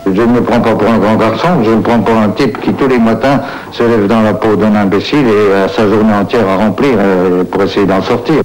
Je ne me prends pas pour un grand garçon, je me prends pour un type qui tous les matins se lève dans la peau d'un imbécile et a sa journée entière à remplir pour essayer d'en sortir.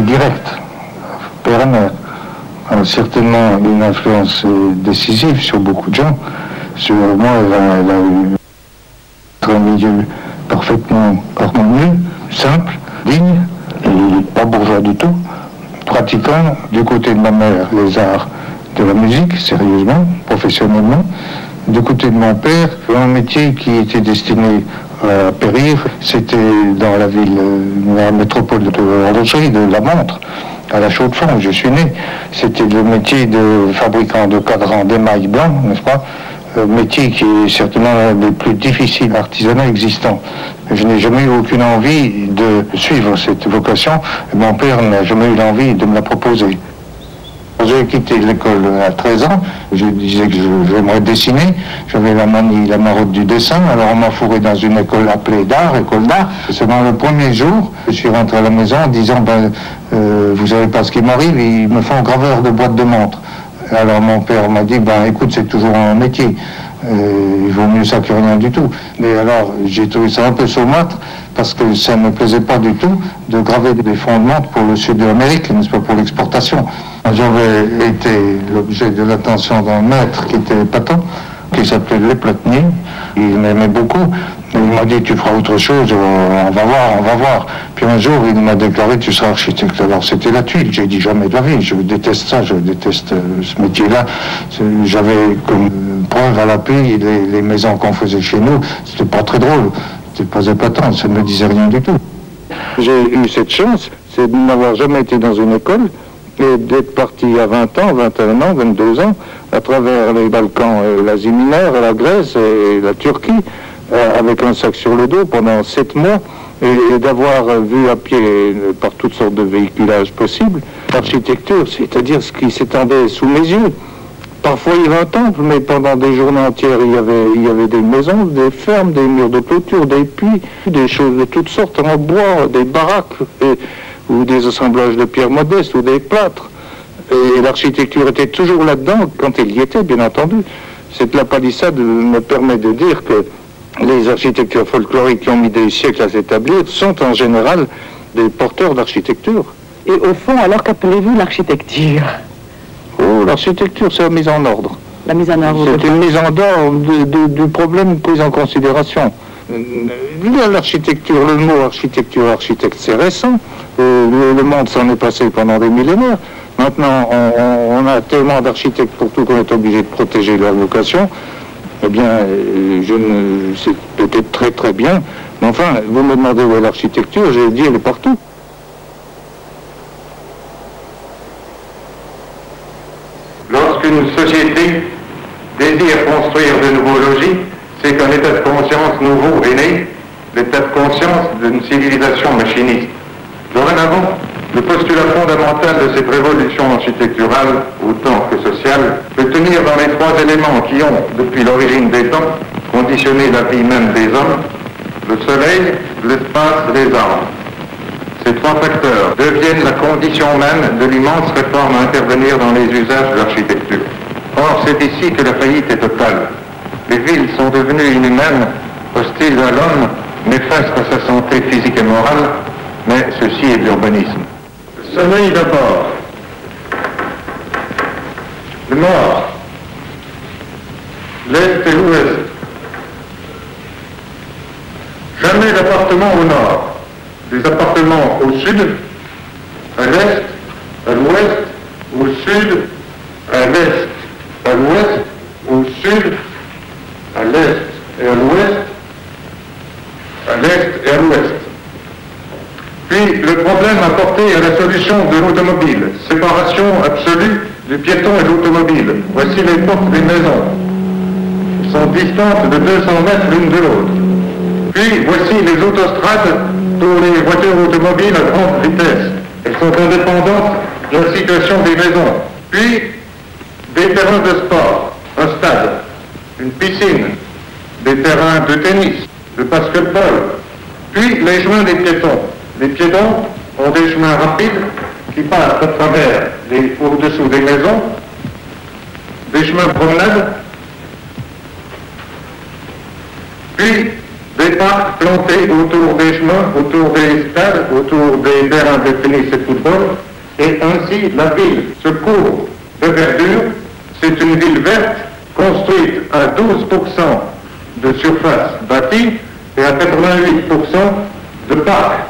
Directe, père et mère, a certainement une influence décisive sur beaucoup de gens. Sur moi, elle a eu un milieu parfaitement harmonieux, simple, digne, et pas bourgeois du tout, pratiquant du côté de ma mère les arts de la musique, sérieusement, professionnellement, du côté de mon père, un métier qui était destiné à périr, c'était dans la ville, la métropole de l'horlogerie, de la montre, à la Chaux-de-Fonds, où je suis né. C'était le métier de fabricant de cadrans d'émail blanc, n'est-ce pas? Métier qui est certainement l'un des plus difficiles artisanats existants. Je n'ai jamais eu aucune envie de suivre cette vocation. Mon père n'a jamais eu l'envie de me la proposer. J'ai quitté l'école à 13 ans, je disais que j'aimerais dessiner, j'avais la manie, la marotte du dessin, alors on m'a fourré dans une école appelée d'art, école d'art. Seulement le premier jour, je suis rentré à la maison en disant, vous savez pas ce qui m'arrive, ils me font graveur de boîte de montre. Alors mon père m'a dit, écoute, c'est toujours un métier, il vaut mieux ça que rien du tout. Mais alors j'ai trouvé ça un peu saumâtre, parce que ça ne me plaisait pas du tout de graver des fondements pour le sud de l'Amérique, n'est-ce pas, pour l'exportation. J'avais été l'objet de l'attention d'un maître qui était épatant, qui s'appelait Le Platini. Il m'aimait beaucoup. Il m'a dit, tu feras autre chose, on va voir. Puis un jour, il m'a déclaré, tu seras architecte. Alors c'était la tuile. J'ai dit, jamais de la vie, je déteste ça, je déteste ce métier-là. J'avais comme preuve à l'appui les maisons qu'on faisait chez nous. C'était pas très drôle, c'était pas épatant, ça ne me disait rien du tout. J'ai eu cette chance, c'est de n'avoir jamais été dans une école, et d'être parti à 20 ans, 21 ans, 22 ans, à travers les Balkans, l'Asie mineure, la Grèce et la Turquie, avec un sac sur le dos pendant 7 mois, et d'avoir vu à pied par toutes sortes de véhiculages possibles l'architecture, c'est-à-dire ce qui s'étendait sous mes yeux. Parfois il y avait un temple, mais pendant des journées entières il y avait des maisons, des fermes, des murs de clôture, des puits, des choses de toutes sortes en bois, des baraques, ou des assemblages de pierres modestes, ou des plâtres. Et l'architecture était toujours là-dedans, quand elle y était, bien entendu. Cette lapalissade me permet de dire que les architectures folkloriques qui ont mis des siècles à s'établir sont en général des porteurs d'architecture. Et au fond, alors qu'appelez-vous l'architecture? Oh, l'architecture, c'est la mise en ordre. La mise en ordre. C'est une mise en ordre du problème pris en considération. L'architecture, le mot architecture, architecte, c'est récent. Le monde s'en est passé pendant des millénaires. Maintenant, on a tellement d'architectes pour tout qu'on est obligé de protéger leur vocation. Eh bien, c'est peut-être très très bien. Mais enfin, vous me demandez où est l'architecture, j'ai dit elle est partout. Lorsqu'une société désire construire de nouveaux logis, c'est qu'un état de conscience nouveau est né, l'état de conscience d'une civilisation machiniste. Dorénavant, Le postulat fondamental de cette révolution architecturale, autant que sociale, peut tenir dans les trois éléments qui ont, depuis l'origine des temps, conditionné la vie même des hommes: le soleil, l'espace, les arbres. Ces trois facteurs deviennent la condition même de l'immense réforme à intervenir dans les usages de l'architecture. Or, c'est ici que la faillite est totale. Les villes sont devenues inhumaines, hostiles à l'homme, néfastes à sa santé physique et morale, mais ceci est l'urbanisme. Le soleil d'abord, le nord, l'est et l'ouest. Jamais d'appartements au nord, des appartements au sud, à l'est, à l'ouest, au sud, à l'est, à l'ouest, au sud, à l'est et à l'ouest, à l'est et à l'ouest. Puis le problème apporté à la solution de l'automobile, séparation absolue du piéton et de l'automobile. Voici les portes des maisons. Elles sont distantes de 200 mètres l'une de l'autre. Puis voici les autostrades pour les voitures automobiles à grande vitesse. Elles sont indépendantes de la situation des maisons. Puis des terrains de sport, un stade, une piscine, des terrains de tennis, de basketball, puis les chemins des piétons. Les piétons ont des chemins rapides qui passent à travers au-dessous des maisons, des chemins de promenade, puis des parcs plantés autour des chemins, autour des stades, autour des terrains de tennis et de football, et ainsi la ville se couvre de verdure. C'est une ville verte construite à 12% de surface bâtie et à 88% de parcs.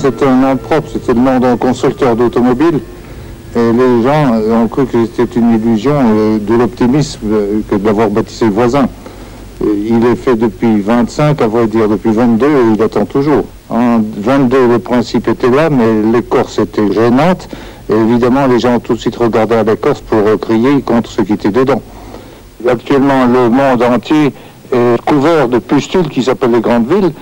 C'était un nom propre, c'était le nom d'un constructeur d'automobiles, et les gens ont cru que c'était une illusion de l'optimisme que d'avoir baptisé le voisin. Il est fait depuis 25, à vrai dire depuis 22, et il attend toujours. En 22, le principe était là, mais l'écorce était gênante, et évidemment les gens ont tout de suite regardé à l'écorce pour crier contre ce qui était dedans. Actuellement, le monde entier est couvert de pustules qui s'appellent les grandes villes,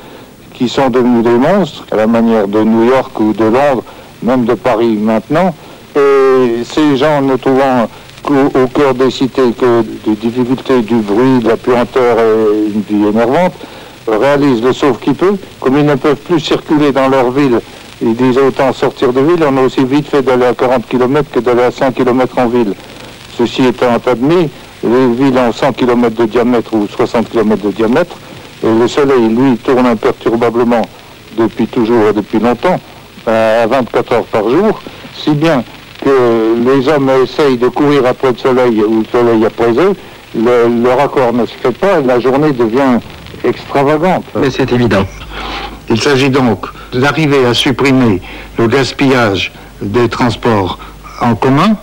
qui sont devenus des monstres, à la manière de New York ou de Londres, même de Paris maintenant. Et ces gens, ne trouvant au cœur des cités que des difficultés, du bruit, de la puanteur et une vie énervante, réalisent le sauve qui peut. Comme ils ne peuvent plus circuler dans leur ville, ils disent autant sortir de ville, on a aussi vite fait d'aller à 40 km que d'aller à 5 km en ville. Ceci étant admis, les villes ont 100 km de diamètre ou 60 km de diamètre, et le soleil, lui, tourne imperturbablement depuis toujours et depuis longtemps, à 24 heures par jour, si bien que les hommes essayent de courir après le soleil ou le soleil après eux, le raccord ne se fait pas et la journée devient extravagante. Mais c'est évident. Il s'agit donc d'arriver à supprimer le gaspillage des transports en commun,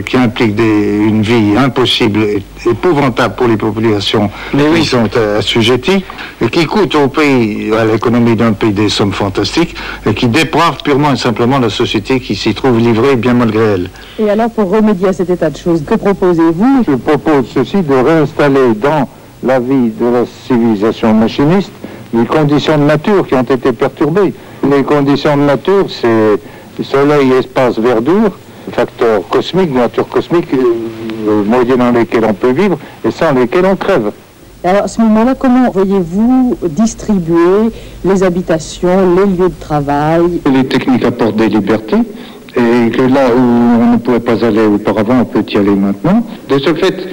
qui implique une vie impossible et épouvantable pour les populations qui sont assujetties, et qui coûte au pays, à l'économie d'un pays, des sommes fantastiques, et qui déprave purement et simplement la société qui s'y trouve livrée bien malgré elle. Et alors, pour remédier à cet état de choses, que proposez-vous? Je propose ceci, de réinstaller dans la vie de la civilisation machiniste les conditions de nature qui ont été perturbées. Les conditions de nature, c'est soleil, espace, verdure, facteurs cosmiques, nature cosmique, moyennant lesquels on peut vivre et sans lesquels on crève. Alors, à ce moment-là, comment voyez-vous distribuer les habitations, les lieux de travail? Les techniques apportent des libertés, et que là où on ne pouvait pas aller auparavant, on peut y aller maintenant. De ce fait,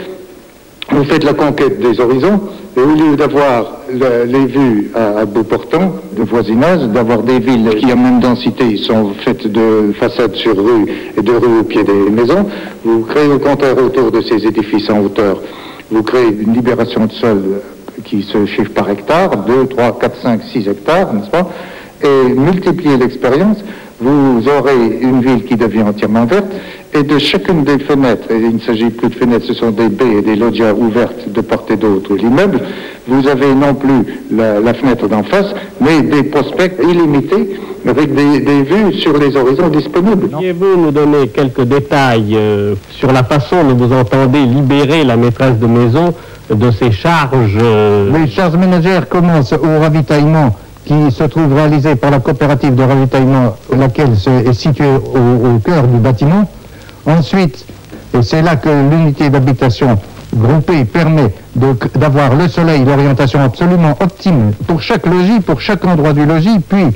vous faites la conquête des horizons, et au lieu d'avoir les vues à bout portant, de voisinage, d'avoir des villes qui, en même densité, sont faites de façades sur rue et de rues au pied des maisons, vous créez au contraire autour de ces édifices en hauteur, vous créez une libération de sol qui se chiffre par hectare, 2, 3, 4, 5, 6 hectares, n'est-ce pas? Et multipliez l'expérience, vous aurez une ville qui devient entièrement verte, et de chacune des fenêtres, et il ne s'agit plus de fenêtres, ce sont des baies et des loggias ouvertes de part et d'autre de l'immeuble, vous avez non plus la fenêtre d'en face, mais des prospects illimités avec des vues sur les horizons disponibles. Pourriez-vous nous donner quelques détails sur la façon dont vous entendez libérer la maîtresse de maison de ses charges Les charges ménagères commencent au ravitaillement qui se trouve réalisé par la coopérative de ravitaillement, laquelle est située au cœur du bâtiment. Ensuite, et c'est là que l'unité d'habitation groupée permet d'avoir le soleil, l'orientation absolument optime pour chaque logis, pour chaque endroit du logis, puis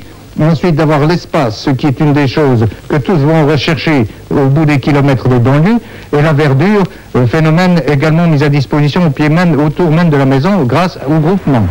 ensuite d'avoir l'espace, ce qui est une des choses que tous vont rechercher au bout des kilomètres de banlieue, et la verdure, phénomène également mis à disposition au pied même, autour même de la maison grâce au groupement.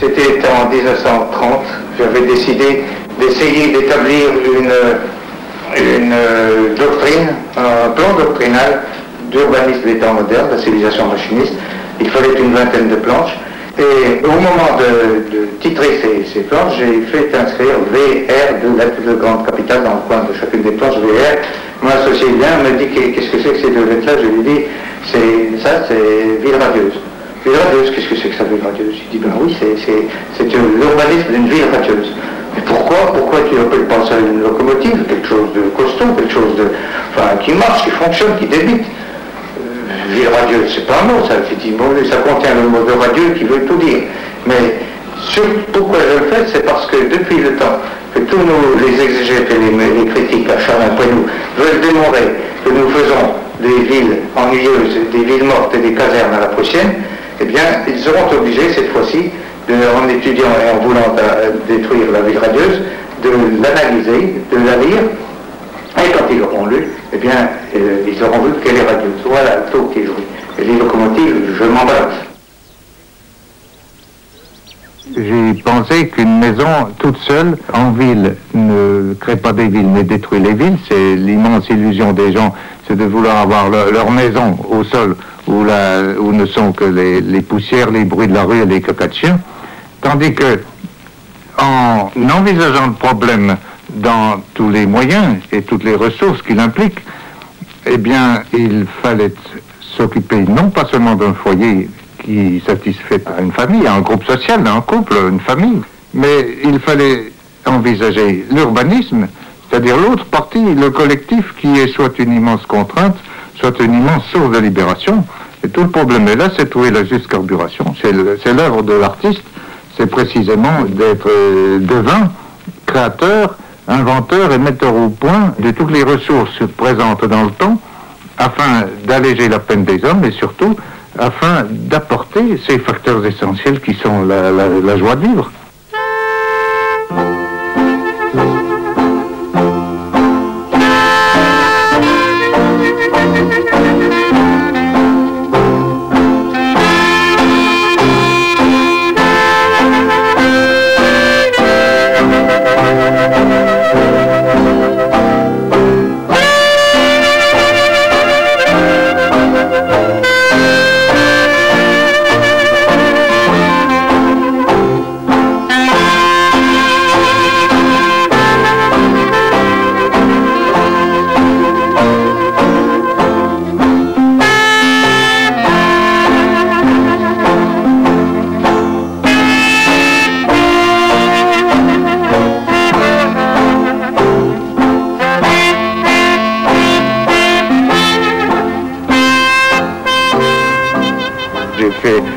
C'était en 1930, j'avais décidé d'essayer d'établir une doctrine, un plan doctrinal d'urbanisme des temps modernes, de la civilisation machiniste. Il fallait une vingtaine de planches. Et au moment de titrer ces planches, j'ai fait inscrire VR, deux lettres de grande capitale dans le coin de chacune des planches, VR. Mon associé vient, me dit qu'est-ce que c'est que ces deux lettres-là? Je lui dis, c'est ville radieuse. Ville radieuse, qu'est-ce que c'est que ça, ville radieuse? Il dit, ben oui, c'est l'urbanisme d'une ville radieuse. Mais pourquoi tu appelles pas ça une locomotive? Quelque chose de costaud, quelque chose qui marche, qui fonctionne, qui débite. Ville radieuse, c'est pas un mot, ça, effectivement, ça contient le mot de radieux qui veut tout dire. Mais pourquoi je le fais, c'est parce que depuis le temps que tous les exégètes et les critiques acharnés après nous veulent démontrer que nous faisons des villes ennuyeuses, des villes mortes et des casernes à la prussienne, eh bien, ils seront obligés, cette fois-ci, en étudiant et en voulant détruire la ville radieuse, de l'analyser, de la lire, et quand ils l'auront lu, eh bien, ils auront vu qu'elle est radieuse. Voilà le taux qui est joué. Et les locomotives, je m'embrasse. J'ai pensé qu'une maison toute seule en ville ne crée pas des villes, mais détruit les villes. C'est l'immense illusion des gens, c'est de vouloir avoir leur maison au sol où ne sont que les poussières, les bruits de la rue et les cocottes de chiens. Tandis que, en envisageant le problème dans tous les moyens et toutes les ressources qu'il implique, eh bien, il fallait s'occuper non pas seulement d'un foyer qui satisfait à une famille, à un groupe social, à un couple, une famille, mais il fallait envisager l'urbanisme, c'est-à-dire l'autre partie, le collectif, qui est soit une immense contrainte, soit une immense source de libération. Et tout le problème est là, c'est trouver la juste carburation. C'est l'œuvre de l'artiste, c'est précisément d'être devin, créateur, inventeur et metteur au point de toutes les ressources présentes dans le temps, afin d'alléger la peine des hommes et surtout afin d'apporter ces facteurs essentiels qui sont la joie de vivre.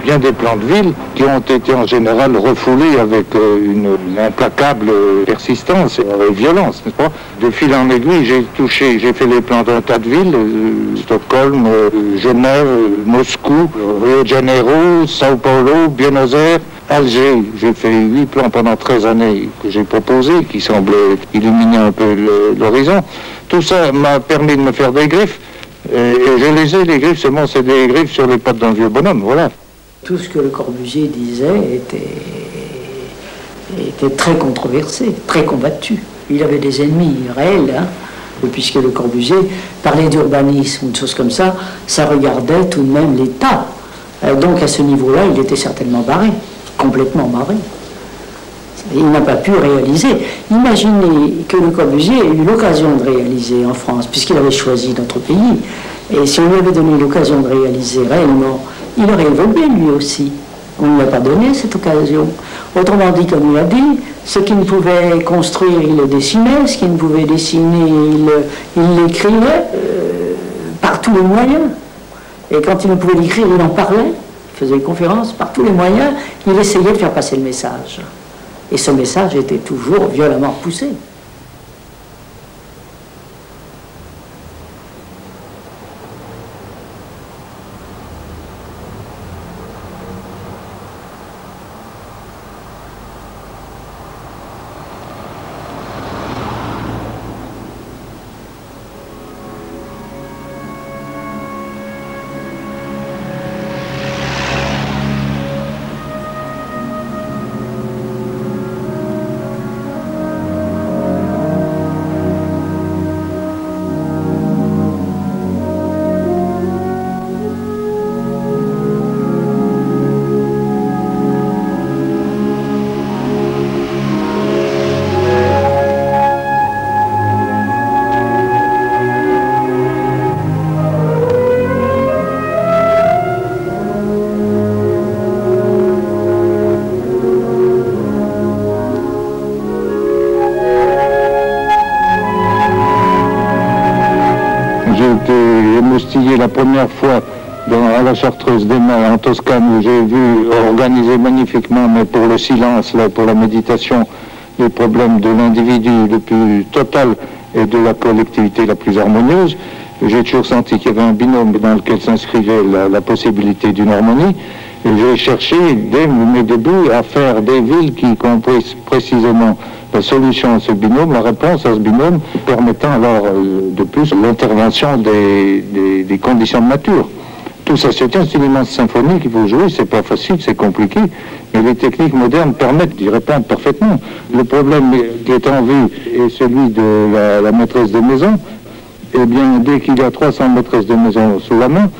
bien des plans de ville qui ont été en général refoulés avec une implacable persistance et violence, n'est-ce pas? De fil en aiguille, j'ai fait les plans d'un tas de villes, Stockholm, Genève, Moscou, Rio de Janeiro, Sao Paulo, Buenos Aires, Alger. J'ai fait 8 plans pendant 13 années que j'ai proposés, qui semblaient illuminer un peu l'horizon. Tout ça m'a permis de me faire des griffes. Et je les ai, les griffes, seulement c'est des griffes sur les pattes d'un vieux bonhomme, voilà. Tout ce que Le Corbusier disait était très controversé, très combattu. Il avait des ennemis réels, hein, puisque Le Corbusier parlait d'urbanisme ou de choses comme ça regardait tout de même l'État. Donc à ce niveau-là, il était certainement barré, complètement barré. Il n'a pas pu réaliser. Imaginez que Le Corbusier ait eu l'occasion de réaliser en France, puisqu'il avait choisi notre pays. Et si on lui avait donné l'occasion de réaliser réellement, il aurait évolué lui aussi. On ne lui a pas donné cette occasion. Autrement dit, comme il a dit, ce qu'il ne pouvait construire, il le dessinait, ce qu'il ne pouvait dessiner, il l'écrivait par tous les moyens. Et quand il ne pouvait l'écrire, il en parlait, il faisait des conférences, par tous les moyens, il essayait de faire passer le message. Et ce message était toujours violemment repoussé. La première fois à la Chartreuse des Mers en Toscane, où j'ai vu organiser magnifiquement, mais pour le silence, là, pour la méditation, les problèmes de l'individu le plus total et de la collectivité la plus harmonieuse. J'ai toujours senti qu'il y avait un binôme dans lequel s'inscrivait la possibilité d'une harmonie. Et j'ai cherché, dès mes débuts, à faire des villes qui comprenaient précisément la solution à ce binôme, la réponse à ce binôme, permettant alors de plus l'intervention des conditions de nature. Tout ça se tient, c'est une immense symphonie qu'il faut jouer, c'est pas facile, c'est compliqué, mais les techniques modernes permettent d'y répondre parfaitement. Le problème qui est en vue est celui de la maîtresse de maison. Eh bien, dès qu'il y a 300 maîtresses de maison sous la main,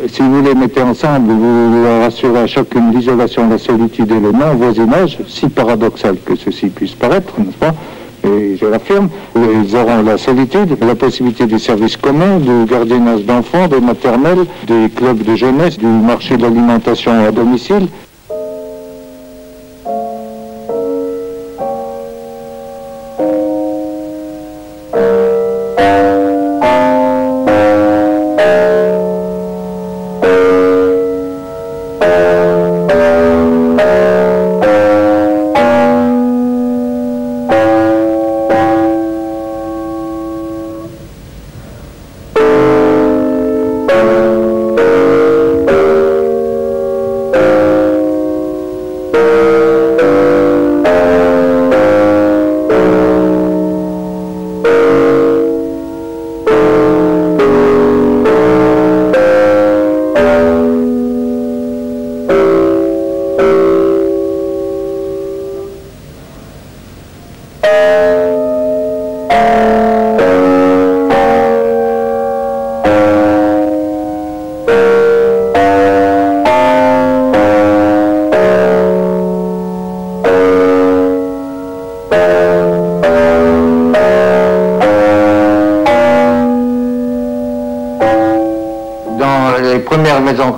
si vous les mettez ensemble, vous leur assurez à chacune l'isolation, la solitude et le non-voisinage, si paradoxal que ceci puisse paraître, n'est-ce pas? Et je l'affirme, ils auront la solitude, la possibilité des services communs, du gardiennage d'enfants, des maternelles, des clubs de jeunesse, du marché de l'alimentation à domicile.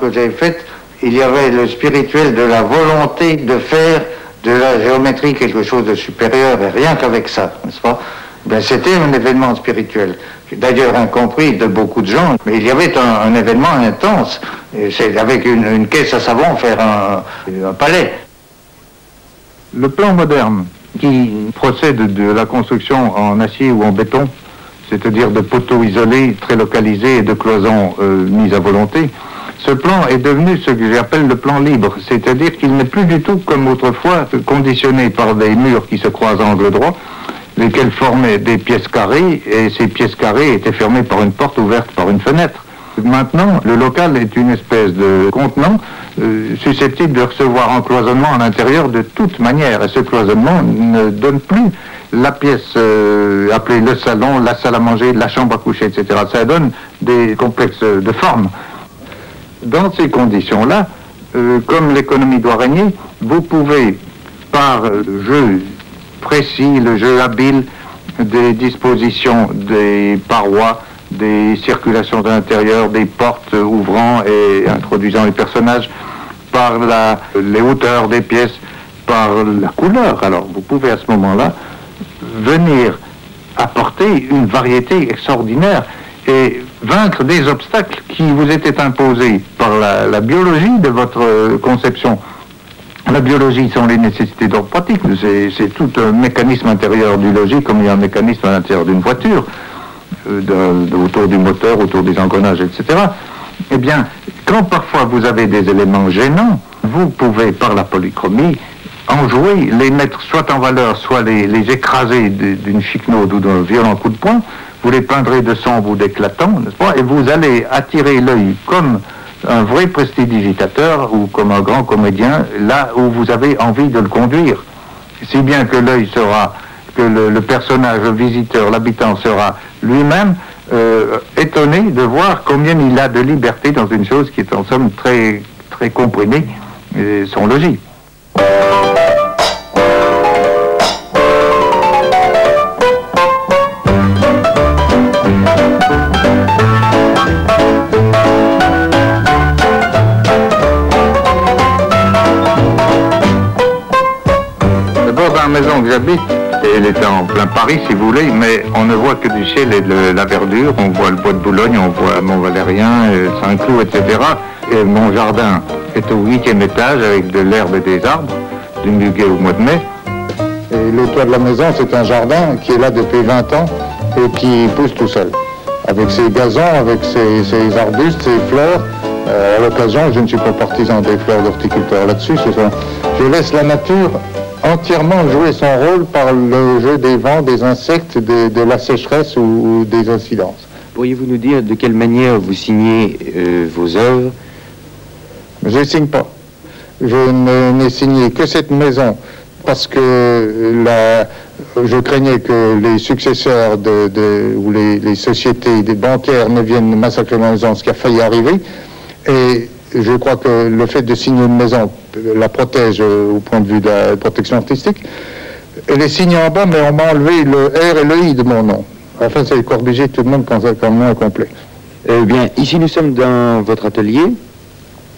Que j'ai faite, il y avait le spirituel de la volonté de faire de la géométrie quelque chose de supérieur, et rien qu'avec ça, n'est-ce pas? Ben, c'était un événement spirituel. d'ailleurs incompris de beaucoup de gens, mais il y avait un événement intense. C'est avec une caisse à savon faire un palais. Le plan moderne qui procède de la construction en acier ou en béton, c'est-à-dire de poteaux isolés, très localisés et de cloisons mises à volonté, ce plan est devenu ce que j'appelle le plan libre, c'est-à-dire qu'il n'est plus du tout comme autrefois conditionné par des murs qui se croisent à angle droit, lesquels formaient des pièces carrées, et ces pièces carrées étaient fermées par une porte ouverte par une fenêtre. Maintenant, le local est une espèce de contenant susceptible de recevoir un cloisonnement à l'intérieur de toute manière, et ce cloisonnement ne donne plus la pièce appelée le salon, la salle à manger, la chambre à coucher, etc. Ça donne des complexes de forme. Dans ces conditions-là, comme l'économie doit régner, vous pouvez, par le jeu précis, le jeu habile des dispositions des parois, des circulations de l'intérieur, des portes ouvrant et introduisant les personnages, par les hauteurs des pièces, par la couleur. Alors vous pouvez à ce moment-là venir apporter une variété extraordinaire et vaincre des obstacles qui vous étaient imposés par la biologie de votre conception. La biologie sont les nécessités d'ordre pratique, c'est tout un mécanisme intérieur du logis comme il y a un mécanisme à l'intérieur d'une voiture, autour du moteur, autour des engrenages, etc. Eh bien, quand parfois vous avez des éléments gênants, vous pouvez, par la polychromie, en jouer, les mettre soit en valeur, soit les écraser d'une chiquenaude ou d'un violent coup de poing. Vous les peindrez de sombre ou d'éclatant, n'est-ce pas? Et vous allez attirer l'œil comme un vrai prestidigitateur ou comme un grand comédien, là où vous avez envie de le conduire. Si bien que l'œil sera, que le personnage, le visiteur, l'habitant sera lui-même étonné de voir combien il a de liberté dans une chose qui est en somme très, très comprimée, son logis. La maison que j'habite, elle est en plein Paris si vous voulez, mais on ne voit que du ciel et de la verdure. On voit le bois de Boulogne, on voit Mont-Valérien, Saint-Cloud, etc. Et mon jardin est au 8e étage avec de l'herbe et des arbres, du muguet au mois de mai. Et le toit de la maison, c'est un jardin qui est là depuis 20 ans et qui pousse tout seul. Avec ses gazons, avec ses arbustes, ses fleurs. À l'occasion, je ne suis pas partisan des fleurs d'horticulteurs là-dessus. Je laisse la nature entièrement jouer son rôle par le jeu des vents, des insectes, de la sécheresse ou des incidences. Pourriez-vous nous dire de quelle manière vous signez vos œuvres? Je ne signe pas. Je n'ai signé que cette maison parce que je craignais que les successeurs ou les sociétés des bancaires ne viennent massacrer ma maison, ce qui a failli arriver. Et je crois que le fait de signer une maison la protège au point de vue de la protection artistique. Elle est signée en bas, mais on m'a enlevé le R et le I de mon nom. Enfin, c'est Corbusier tout de même quand nom est complet. Eh bien, ici nous sommes dans votre atelier.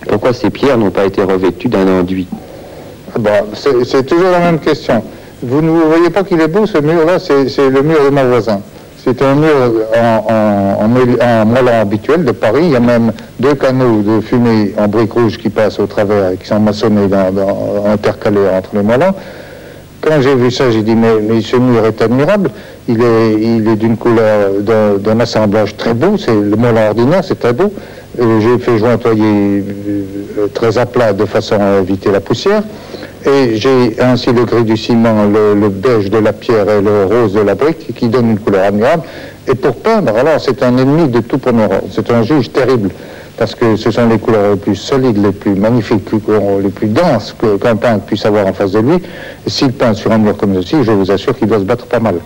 Pourquoi ces pierres n'ont pas été revêtues d'un enduit? C'est toujours la même question. Vous ne voyez pas qu'il est beau ce mur-là, c'est le mur de mon voisin. C'est un mur en moellon habituel de Paris. Il y a même 2 canaux de fumée en briques rouges qui passent au travers et qui sont maçonnés intercalés entre les moellons. Quand j'ai vu ça, j'ai dit mais ce mur est admirable. Il est d'une couleur, d'un assemblage très beau. C'est le moellon ordinaire, c'est très beau. J'ai fait jointoyer très à plat de façon à éviter la poussière. Et j'ai ainsi le gris du ciment, le beige de la pierre et le rose de la brique qui donne une couleur admirable. Et pour peindre, alors c'est un ennemi de tout premier ordre. C'est un juge terrible parce que ce sont les couleurs les plus solides, les plus magnifiques, les plus denses qu'un peintre puisse avoir en face de lui. Et s'il peint sur un mur comme ceci, je vous assure qu'il doit se battre pas mal.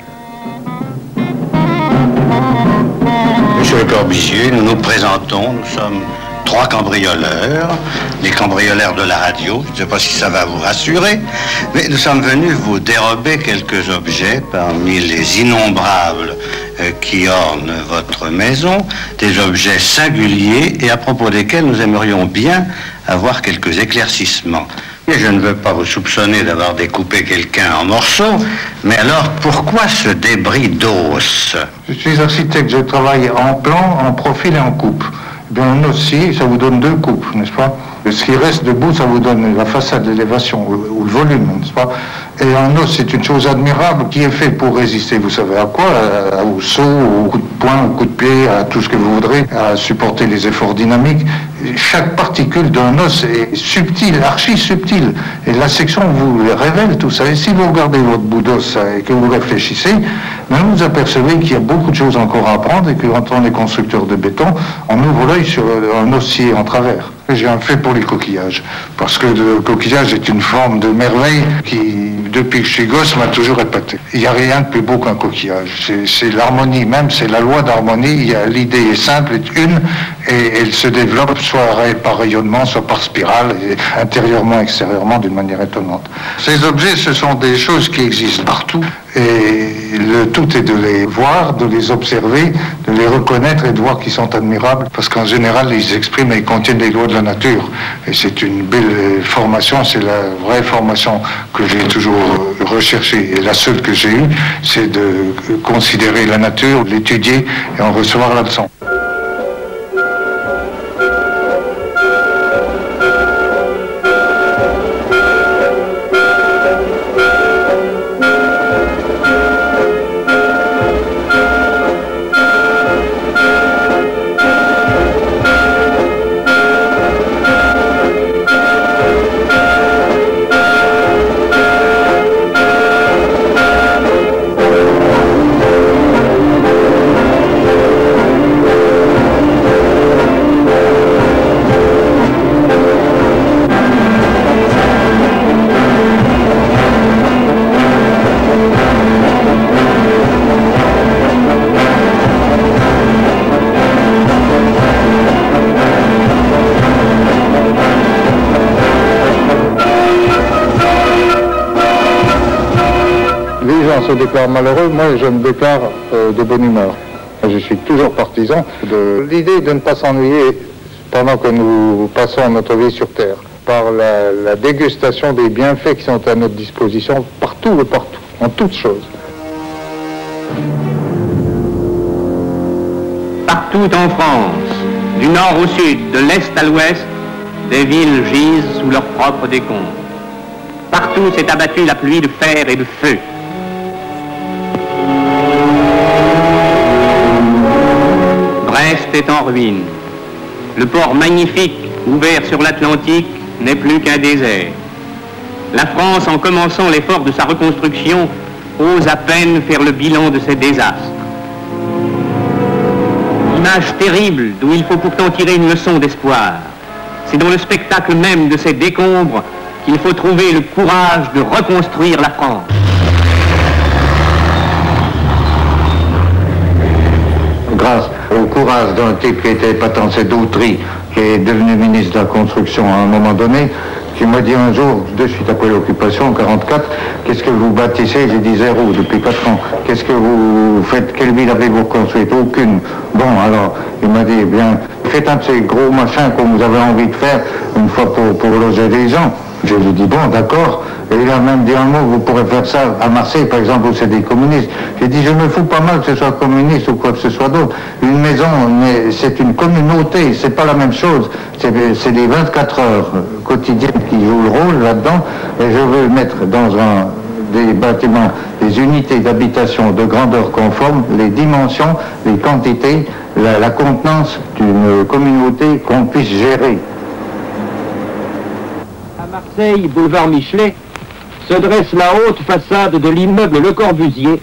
Monsieur Le Corbusier, nous nous présentons, nous sommes 3 cambrioleurs, les cambrioleurs de la radio. Je ne sais pas si ça va vous rassurer, mais nous sommes venus vous dérober quelques objets parmi les innombrables qui ornent votre maison, des objets singuliers et à propos desquels nous aimerions bien avoir quelques éclaircissements. Et je ne veux pas vous soupçonner d'avoir découpé quelqu'un en morceaux, mais alors pourquoi ce débris d'os? Je suis architecte, je travaille en plan, en profil et en coupe. Eh bien, un aussi, ça vous donne 2 coupes, n'est-ce pas? Ce qui reste debout, ça vous donne la façade, l'élévation ou le volume, n'est-ce pas? Et un os, c'est une chose admirable qui est fait pour résister, vous savez à quoi? Au saut, au coup de poing, au coup de pied, à tout ce que vous voudrez, à supporter les efforts dynamiques. Chaque particule d'un os est subtile, archi subtile. Et la section vous révèle tout ça. Et si vous regardez votre bout d'os et que vous réfléchissez, ben vous apercevez qu'il y a beaucoup de choses encore à apprendre et que quand on est constructeur de béton, on ouvre l'œil sur un ossier en travers. J'ai un fait pour les coquillages, parce que le coquillage est une forme de merveille qui, depuis que je suis gosse, m'a toujours épaté. Il n'y a rien de plus beau qu'un coquillage. C'est l'harmonie même, c'est la loi d'harmonie. L'idée est simple, est une, et elle se développe soit par rayonnement, soit par spirale, et intérieurement, extérieurement, d'une manière étonnante. Ces objets, ce sont des choses qui existent partout, et le tout est de les voir, de les observer, de les reconnaître et de voir qu'ils sont admirables, parce qu'en général, ils expriment et contiennent les lois de la nature. Et c'est une belle formation, c'est la vraie formation que j'ai toujours recherchée. Et la seule que j'ai eue, c'est de considérer la nature, l'étudier et en recevoir la leçon. Se déclare malheureux, moi je me déclare de bonne humeur. Je suis toujours partisan de l'idée de ne pas s'ennuyer pendant que nous passons notre vie sur Terre, par la dégustation des bienfaits qui sont à notre disposition partout et partout, en toutes choses. Partout en France, du nord au sud, de l'est à l'ouest, des villes gisent sous leur propre décombres. Partout s'est abattue la pluie de fer et de feu. Brest est en ruine. Le port magnifique, ouvert sur l'Atlantique, n'est plus qu'un désert. La France, en commençant l'effort de sa reconstruction, ose à peine faire le bilan de ses désastres. Image terrible d'où il faut pourtant tirer une leçon d'espoir. C'est dans le spectacle même de ces décombres qu'il faut trouver le courage de reconstruire la France. Grâce au courage d'un type qui était épatant, c'est Dautry, qui est devenu ministre de la Construction à un moment donné, qui m'a dit un jour, de suite après l'occupation, en 1944, qu'est-ce que vous bâtissez? J'ai dit 0 depuis 4 ans. Qu'est-ce que vous faites? Quelle ville avez-vous construite? Aucune. Bon, alors, il m'a dit, bien, faites un de ces gros machins que vous avez envie de faire une fois pour loger des gens. Je lui ai dit, bon, d'accord. Et il a même dit un mot, vous pourrez faire ça à Marseille, par exemple, où c'est des communistes. J'ai dit, je me fous pas mal que ce soit communiste ou quoi que ce soit d'autre. Une maison, c'est une communauté, c'est pas la même chose. C'est les 24 heures quotidiennes qui jouent le rôle là-dedans. Et je veux mettre dans des bâtiments, des unités d'habitation de grandeur conforme, les dimensions, les quantités, la contenance d'une communauté qu'on puisse gérer. À Marseille, boulevard Michelet, se dresse la haute façade de l'immeuble Le Corbusier.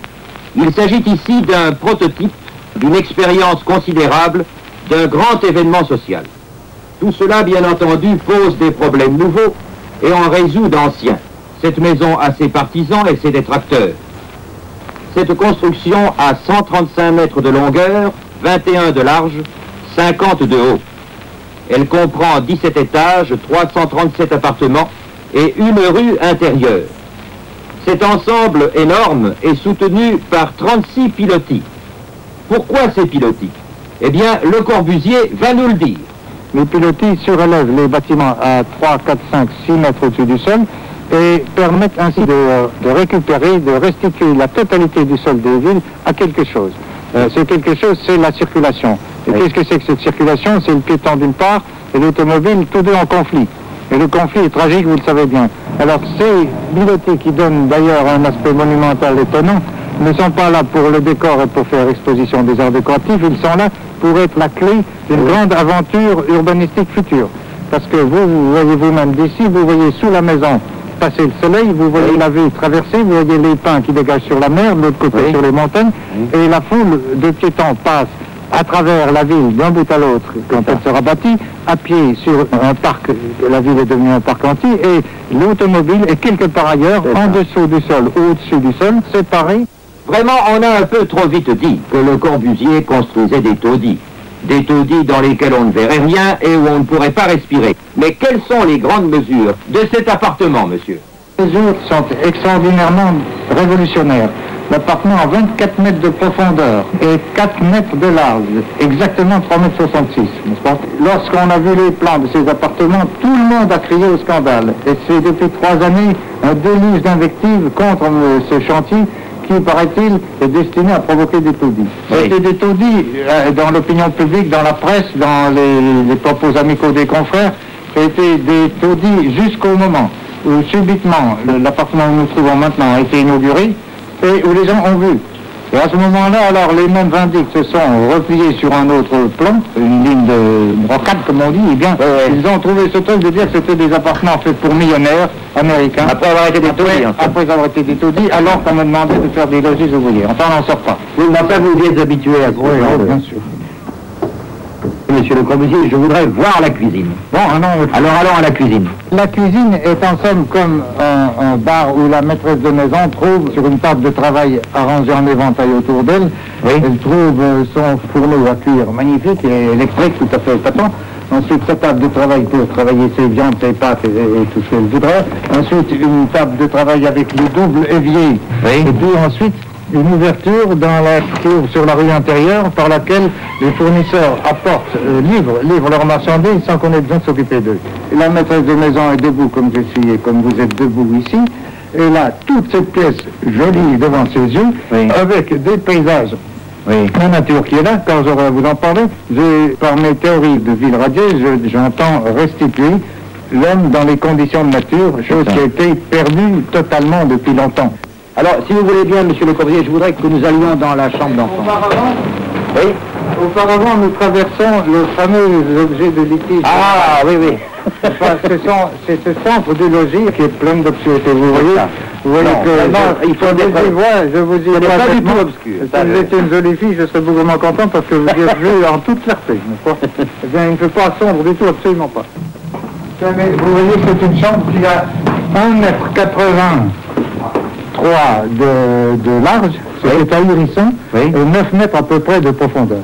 Il s'agit ici d'un prototype, d'une expérience considérable, d'un grand événement social. Tout cela, bien entendu, pose des problèmes nouveaux et en résout d'anciens. Cette maison a ses partisans et ses détracteurs. Cette construction a 135 mètres de longueur, 21 de large, 50 de haut. Elle comprend 17 étages, 337 appartements et une rue intérieure. Cet ensemble énorme est soutenu par 36 pilotis. Pourquoi ces pilotis? Eh bien, Le Corbusier va nous le dire. Les pilotis surélèvent les bâtiments à 3, 4, 5, 6 mètres au-dessus du sol et permettent ainsi de récupérer, de restituer la totalité du sol des villes à quelque chose. C'est quelque chose, c'est la circulation. Et qu'est-ce que c'est que cette circulation? C'est le piéton d'une part et l'automobile, tous deux en conflit. Et le conflit est tragique, vous le savez bien. Alors ces pilotis qui donnent d'ailleurs un aspect monumental étonnant ne sont pas là pour le décor et pour faire exposition des arts décoratifs, ils sont là pour être la clé d'une grande aventure urbanistique future. Parce que vous voyez vous-même d'ici, vous voyez sous la maison passer le soleil, vous voyez la ville traverser, vous voyez les pins qui dégagent sur la mer, de l'autre côté sur les montagnes, et la foule de piétons passe à travers la ville d'un bout à l'autre quand elle sera bâtie, à pied sur un parc, la ville est devenue un parc entier, et l'automobile est quelque part ailleurs, en dessous du sol ou au-dessus du sol, séparée. Vraiment, on a un peu trop vite dit que Le Corbusier construisait des taudis. Des taudis dans lesquels on ne verrait rien et où on ne pourrait pas respirer. Mais quelles sont les grandes mesures de cet appartement, monsieur? Les mesures sont extraordinairement révolutionnaires. L'appartement a 24 mètres de profondeur et 4 mètres de large, exactement 3,66 mètres, n'est-ce pas? Lorsqu'on a vu les plans de ces appartements, tout le monde a crié au scandale. Et c'est depuis 3 années un déluge d'invectives contre ce chantier qui, paraît-il, est destiné à provoquer des taudis. C'était des taudis dans l'opinion publique, dans la presse, dans les propos amicaux des confrères, c'était des taudis jusqu'au moment où subitement l'appartement où nous trouvons maintenant a été inauguré et où les gens ont vu. Et à ce moment-là, alors les mêmes vindictes se sont repliés sur un autre plan, une ligne de rocade comme on dit, et bien ils ont trouvé ce truc de dire que c'était des appartements faits pour millionnaires américains. Après avoir été des taudis, après avoir été des taudis, alors qu'on me demandait de faire des logis ouvriers. Enfin, on n'en sort pas. Vous n'avez pas vous êtes habitué à Oui, bien sûr. Monsieur Le Corbusier, je voudrais voir la cuisine. Bon, alors allons à la cuisine. La cuisine est en somme comme un bar où la maîtresse de maison trouve sur une table de travail arrangée en éventail autour d'elle. Elle trouve son fourneau à cuire magnifique et électrique, tout à fait épatant. Ensuite, sa table de travail pour travailler ses viandes, ses pâtes et tout ce qu'elle voudrait. Ensuite, une table de travail avec le double évier. Et puis ensuite, une ouverture dans la cour sur la rue intérieure par laquelle les fournisseurs apportent, livrent leurs marchandises sans qu'on ait besoin de s'occuper d'eux. La maîtresse de maison est debout comme je suis et comme vous êtes debout ici. Et là, toute cette pièce jolie devant ses yeux, avec des paysages. La nature qui est là, quand j'aurai à vous en parler, par mes théories de ville radieuse, j'entends restituer l'homme dans les conditions de nature, chose qui a été perdue totalement depuis longtemps. Alors, si vous voulez bien, monsieur Le Corbusier, je voudrais que nous allions dans la chambre d'enfant. Auparavant, nous traversons le fameux objet de litige. Ah, oui. Enfin, c'est ce centre du logis qui est plein d'obscurité. Vous voyez que il faut des voix, je vous dis pas du tout obscur. Si vous étiez une jolie fille, je serais beaucoup moins content parce que vous y êtes vu en toute clarté, n'est-ce pas? Eh bien, il ne fait pas sombre du tout, absolument pas. Mais vous voyez que c'est une chambre qui a 1,83 m de large, c'est ahurissant, et 9 mètres à peu près de profondeur.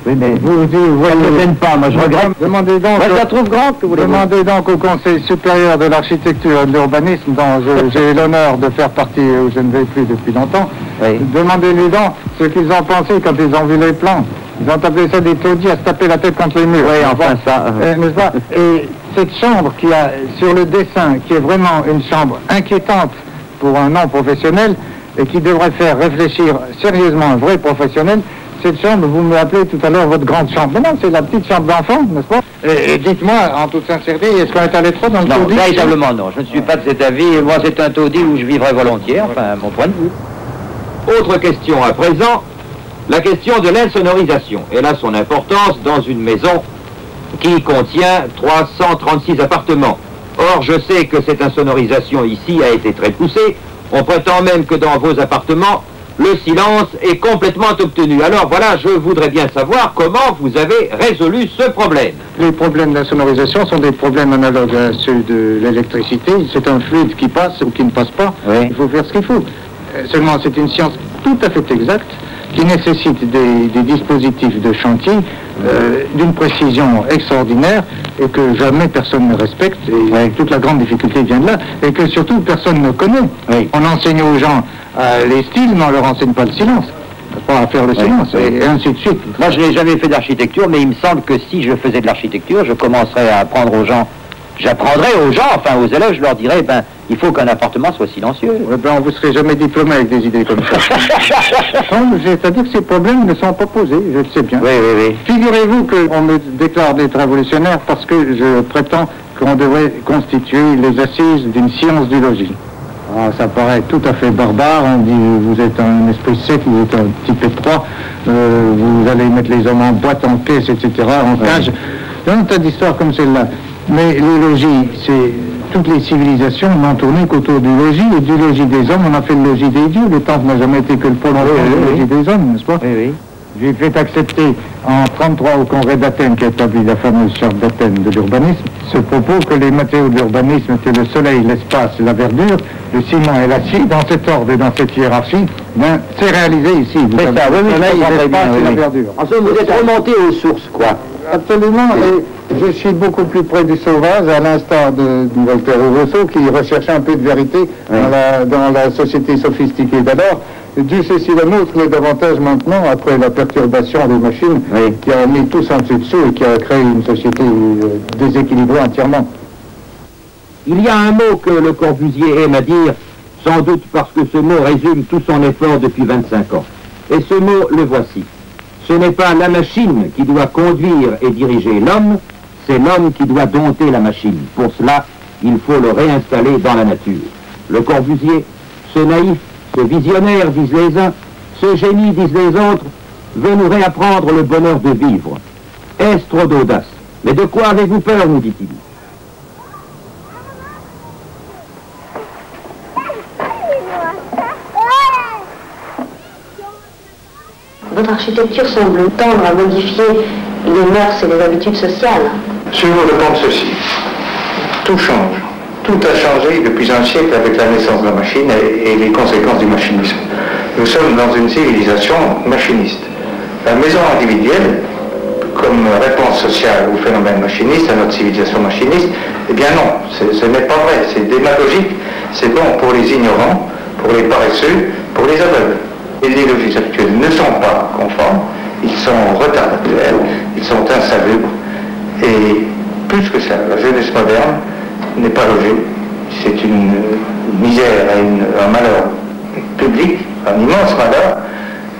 Oui, mais vous voyez, ne gêne pas, moi je regrette. Demandez donc, moi je la trouve grande, que vous demandez donc au Conseil supérieur de l'architecture et de l'urbanisme, dont j'ai l'honneur de faire partie, où je ne vais plus depuis longtemps. Demandez-lui donc ce qu'ils ont pensé quand ils ont vu les plans. Ils ont appelé ça des taudis à se taper la tête contre les murs. Oui, enfin ça. N'est-ce pas? Et cette chambre qui a, sur le dessin, qui est vraiment une chambre inquiétante pour un non professionnel et qui devrait faire réfléchir sérieusement un vrai professionnel, cette chambre, vous me rappelez tout à l'heure votre grande chambre. Mais non, c'est la petite chambre d'enfant, n'est-ce pas? Et dites-moi, en toute sincérité, est-ce qu'on est allé trop dans le taudis? Non, véritablement non. Je ne suis pas de cet avis. Moi, c'est un taudis où je vivrais volontiers, enfin, mon point de vue. Autre question à présent, la question de l'insonorisation. Elle a son importance dans une maison qui contient 336 appartements. Or, je sais que cette insonorisation ici a été très poussée. On prétend même que dans vos appartements, le silence est complètement obtenu. Alors voilà, je voudrais bien savoir comment vous avez résolu ce problème. Les problèmes d'insonorisation sont des problèmes analogues à ceux de l'électricité. C'est un fluide qui passe ou qui ne passe pas. Il faut faire ce qu'il faut. Seulement, c'est une science tout à fait exacte qui nécessitent des dispositifs de chantier d'une précision extraordinaire et que jamais personne ne respecte, et toute la grande difficulté vient de là, et que surtout personne ne connaît. Oui. On enseigne aux gens les styles, mais on leur enseigne pas le silence. Pas à faire le silence, et ainsi de suite. Moi, je n'ai jamais fait d'architecture, mais il me semble que si je faisais de l'architecture, je commencerais à apprendre aux gens, j'apprendrais aux gens, enfin aux élèves, je leur dirais, ben, il faut qu'un appartement soit silencieux. Ouais, ben, vous ne serez jamais diplômé avec des idées comme ça. C'est-à-dire que ces problèmes ne sont pas posés, je le sais bien. Oui, oui, oui. Figurez-vous qu'on me déclare d'être révolutionnaire parce que je prétends qu'on devrait constituer les assises d'une science du logis. Ah, ça paraît tout à fait barbare, on dit vous êtes un esprit sec, vous êtes un type étroit, vous allez mettre les hommes en boîte, en caisse, etc., en cage. Il y a un tas d'histoires comme celle-là. Mais le logis, c'est... Toutes les civilisations n'ont tourné qu'autour du logis, et du logis des hommes, on a fait le logis des dieux. Le temple n'a jamais été que le prolongement du logis des hommes, n'est-ce pas? Oui, oui. J'ai fait accepter en 1933 au Congrès d'Athènes, qui a établi la fameuse charte d'Athènes de l'urbanisme, ce propos que les matériaux de l'urbanisme étaient le soleil, l'espace et la verdure, le ciment et l'acier, dans cet ordre et dans cette hiérarchie, ben, c'est réalisé ici. Vous avez ça, le soleil, l'espace et la oui. verdure. En fait, vous êtes remonté aux sources, quoi. Absolument, et je suis beaucoup plus près du sauvage, à l'instar de Voltaire ou Rousseau, qui recherchait un peu de vérité dans la société sophistiquée d'alors. Dieu sait si la nôtre l'est davantage maintenant, après la perturbation des machines, qui a mis tous en dessous et qui a créé une société déséquilibrée entièrement. Il y a un mot que Le Corbusier aime à dire, sans doute parce que ce mot résume tout son effort depuis 25 ans. Et ce mot, le voici. Ce n'est pas la machine qui doit conduire et diriger l'homme, c'est l'homme qui doit dompter la machine. Pour cela, il faut le réinstaller dans la nature. Le Corbusier, ce naïf, ce visionnaire, disent les uns, ce génie, disent les autres, veut nous réapprendre le bonheur de vivre. Est-ce trop d'audace? Mais de quoi avez-vous peur, nous dit-il? Votre architecture semble tendre à modifier les mœurs et les habitudes sociales. Sur le plan de ceci, tout change. Tout a changé depuis un siècle avec la naissance de la machine et les conséquences du machinisme. Nous sommes dans une civilisation machiniste. La maison individuelle, comme réponse sociale au phénomène machiniste, à notre civilisation machiniste, eh bien non, ce n'est pas vrai, c'est démagogique, c'est bon pour les ignorants, pour les paresseux, pour les aveugles. Et les logiques actuelles ne sont pas conformes, ils sont retardataires, ils sont insalubres, et plus que ça, la jeunesse moderne n'est pas logée, c'est une misère, un malheur public, un immense malheur,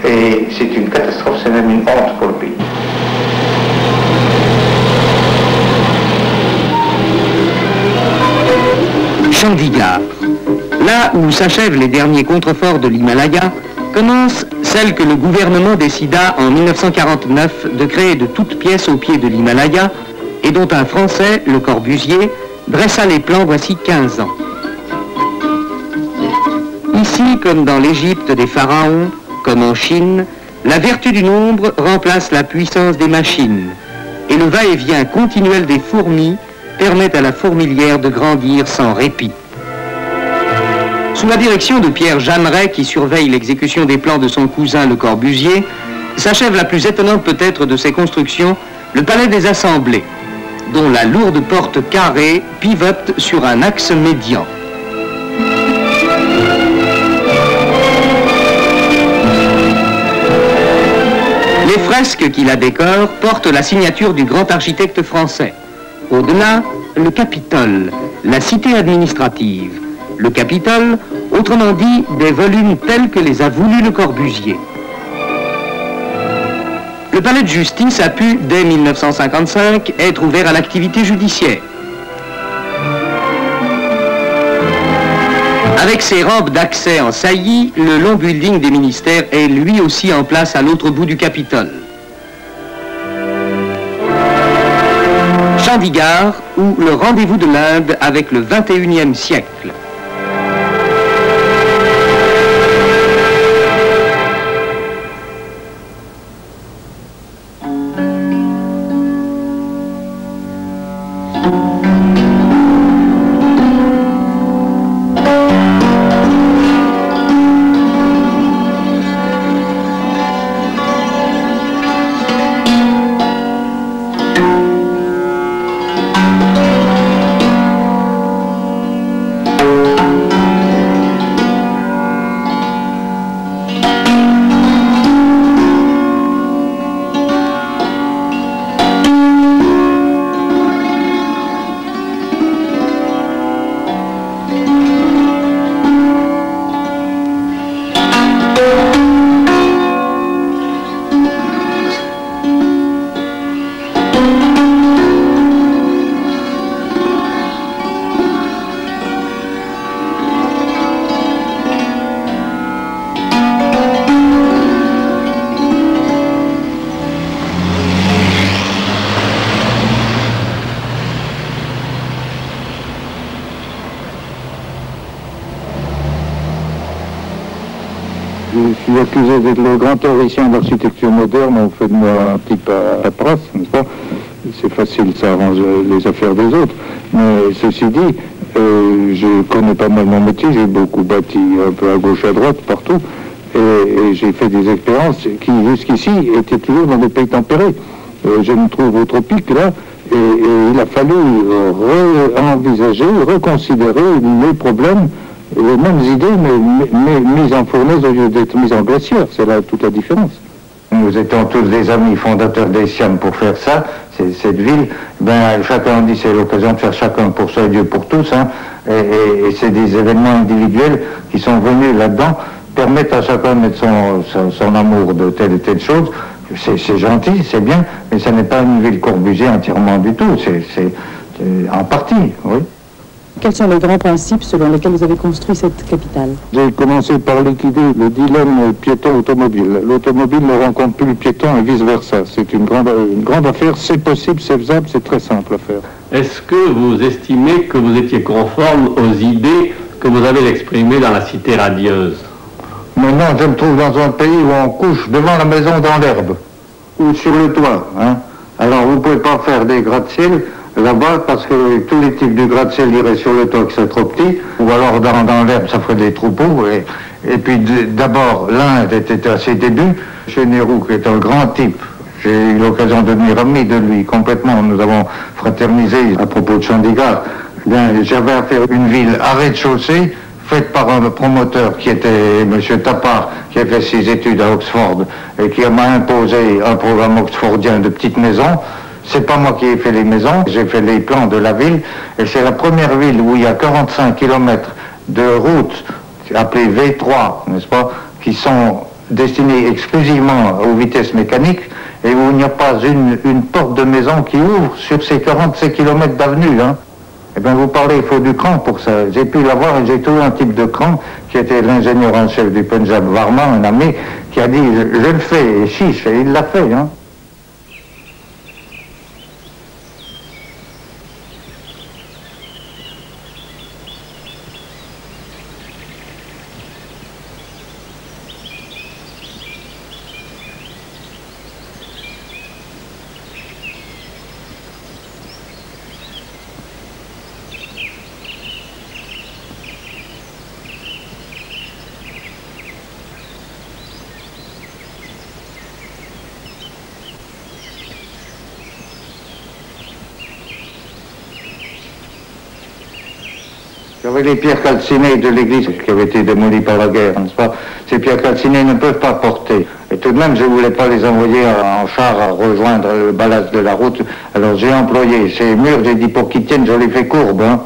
et c'est une catastrophe, c'est même une honte pour le pays. Chandigarh. Là où s'achèvent les derniers contreforts de l'Himalaya, commence celle que le gouvernement décida en 1949 de créer de toutes pièces au pied de l'Himalaya et dont un Français, Le Corbusier, dressa les plans voici 15 ans. Ici, comme dans l'Égypte des pharaons, comme en Chine, la vertu du nombre remplace la puissance des machines et le va-et-vient continuel des fourmis permet à la fourmilière de grandir sans répit. Sous la direction de Pierre Jeanneret, qui surveille l'exécution des plans de son cousin Le Corbusier, s'achève la plus étonnante peut-être de ses constructions, le Palais des Assemblées, dont la lourde porte carrée pivote sur un axe médian. Les fresques qui la décorent portent la signature du grand architecte français. Au-delà, le Capitole, la cité administrative. Le Capitole, autrement dit, des volumes tels que les a voulus Le Corbusier. Le palais de justice a pu, dès 1955, être ouvert à l'activité judiciaire. Avec ses rampes d'accès en saillie, le long building des ministères est lui aussi en place à l'autre bout du Capitole. Chandigarh, ou le rendez-vous de l'Inde avec le 21e siècle. accusé d'être le grand théoricien de l'architecture moderne, on fait de moi un type à paperasse, n'est-ce pas? C'est facile, ça arrange les affaires des autres. Mais ceci dit, je connais pas mal mon métier, j'ai beaucoup bâti un peu à gauche, à droite, partout, et j'ai fait des expériences qui, jusqu'ici, étaient toujours dans des pays tempérés. Je me trouve au tropique, là, et il a fallu envisager, reconsidérer les problèmes, les mêmes idées, mais mises en fournaise au lieu d'être mises en glacière. C'est là toute la différence. Nous étions tous des amis fondateurs des SIAM pour faire ça, cette ville. Ben, chacun dit c'est l'occasion de faire chacun pour soi et Dieu pour tous. Hein, et c'est des événements individuels qui sont venus là-dedans, permettent à chacun de mettre son amour de telle et telle chose. C'est gentil, c'est bien, mais ce n'est pas une ville Corbusier entièrement du tout, c'est en partie, oui. Quels sont les grands principes selon lesquels vous avez construit cette capitale? J'ai commencé par liquider le dilemme piéton-automobile. L'automobile ne rencontre plus le piéton et vice-versa. C'est une grande affaire, c'est possible, c'est faisable, c'est très simple à faire. Est-ce que vous estimez que vous étiez conforme aux idées que vous avez exprimées dans la Cité radieuse? Maintenant, je me trouve dans un pays où on couche devant la maison dans l'herbe, ou sur le toit. Hein. Alors, vous ne pouvez pas faire des gratte-ciel là-bas, parce que tous les types de gratte-ciel iraient sur le toit qui sont trop petits, ou alors dans l'herbe, ça ferait des troupeaux. Et puis, d'abord, l'Inde était à ses débuts. Chez Nehru, qui est un grand type, j'ai eu l'occasion de devenir ami de lui complètement. Nous avons fraternisé à propos de Chandigarh. J'avais à faire une ville à rez-de-chaussée, faite par un promoteur qui était M. Tapar, qui a fait ses études à Oxford et qui m'a imposé un programme oxfordien de petites maisons. C'est pas moi qui ai fait les maisons, j'ai fait les plans de la ville et c'est la première ville où il y a 45 km de routes appelées V3, n'est-ce pas, qui sont destinées exclusivement aux vitesses mécaniques et où il n'y a pas une porte de maison qui ouvre sur ces 46 km d'avenue. Hein. Eh bien, vous parlez, il faut du cran pour ça. J'ai pu l'avoir et j'ai trouvé un type de cran qui était l'ingénieur en chef du Punjab, Varma, un ami, qui a dit « je le fais » et chiche, et il l'a fait. Hein. J'avais les pierres calcinées de l'église qui avaient été démolies par la guerre, n'est-ce pas? Ces pierres calcinées ne peuvent pas porter. Et tout de même, je ne voulais pas les envoyer en char à rejoindre le ballast de la route. Alors j'ai employé ces murs, j'ai dit pour qu'ils tiennent, je les fais courbes. Hein.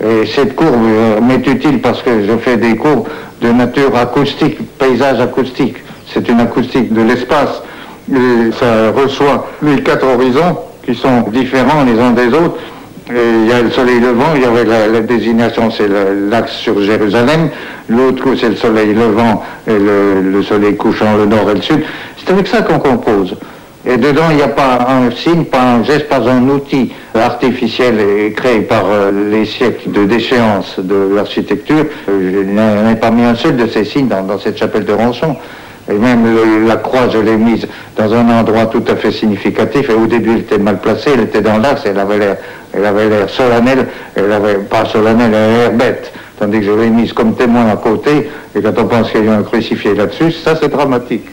Et cette courbe m'est utile parce que je fais des courbes de nature acoustique, paysage acoustique. C'est une acoustique de l'espace. Et ça reçoit les 4 horizons qui sont différents les uns des autres. Et il y a le soleil levant, il y avait la désignation, c'est l'axe sur Jérusalem, l'autre c'est le soleil levant et le soleil couchant, le nord et le sud. C'est avec ça qu'on compose. Et dedans, il n'y a pas un signe, pas un geste, pas un outil artificiel et créé par les siècles de déchéance de l'architecture. Je n'ai pas mis un seul de ces signes dans cette chapelle de Ronchon. Et même la croix, je l'ai mise dans un endroit tout à fait significatif. Et au début, elle était mal placée, elle était dans l'axe, elle avait l'air solennelle, elle avait pas solennelle, elle avait l'air bête. Tandis que je l'ai mise comme témoin à côté, et quand on pense qu'il y a eu un crucifié là-dessus, ça c'est dramatique.